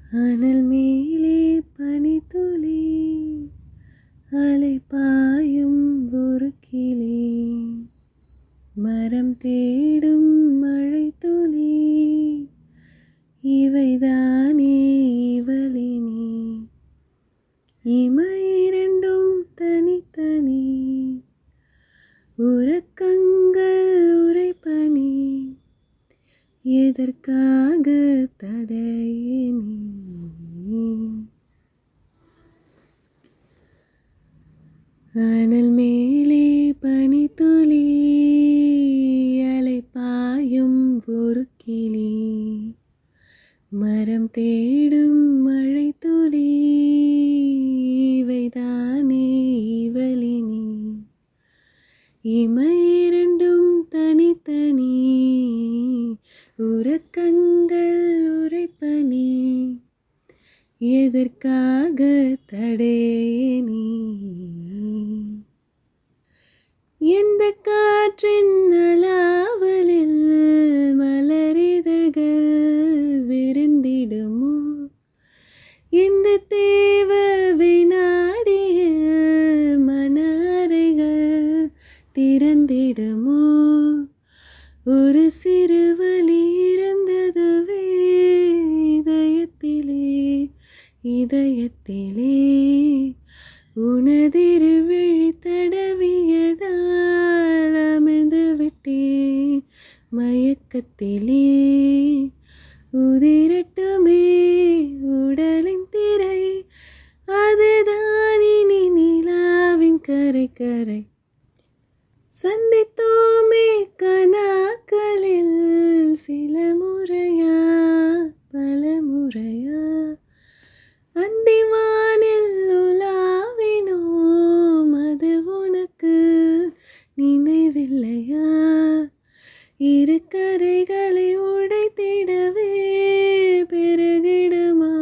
அனல் மேலே பனித்துளி அலை பாயும் ஒரு கிளி மரம் தேடும் மழை துளி இவைதானே இவளினி இமையிரண்டும் தனித்தனி உறக்கங்கள் உரைப்பனி எதற்காக தடையே நீ அனல் மேலே பனித்துளி அலை பாயும் ஒரு கிளி மரம் தேடும் மழை துளி இவைதானே இவளினி இமையிரண்டும் தனித்தனி உறக்கங்கள் உரைப்பனி எதற்காக தடையே நீ எந்த காற்றின் அலாவலில் மலரிதழ்கள் விருந்திடுமோ எந்த தேவ வினாடியில் மன அறைகள் திறந்திடுமோ ஒரு சிறு வலி இருந்ததுவே இதயத்திலே உனதிரு விழி தடவியதால் அமிழ்ந்து விட்டே மயக்கத்திலே உதிரட்டுமே உடலின் திரை அதுதான் இனி நிலாவின் கரை கரை சந்தித்தோமே கனாக்களில் சில முறையா பல முறையா அந்திவானில் உலாவினோம் அது உனக்கு நினைவில்லையா இரு கரைகளை உடைத்திடவே பெருகிடுமா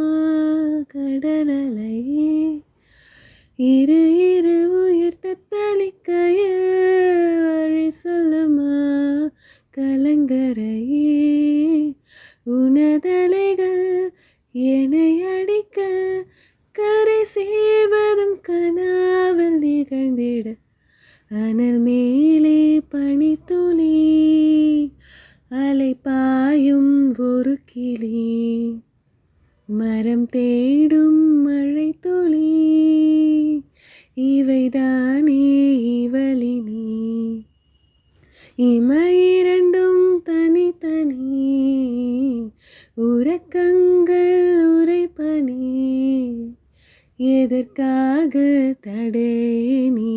கடலலையே இரு இரு உயிர் தத்தளிக்கையில் வழி சொல்லுமா கலங்கரையே உனதலைகள் என்னை அடிக்க கரை சேவதும் கனாவில் நிகழ்ந்திட அனல் மேலே பனித்துளி அலை பாயும் ஒரு கிளி மரம் தேடும் மழை துளி இவைதானே இவளினி இமையிரண்டும் தனித்தனி உறக்கங்கள் உரைப்பனி எதற்காக தடை நீ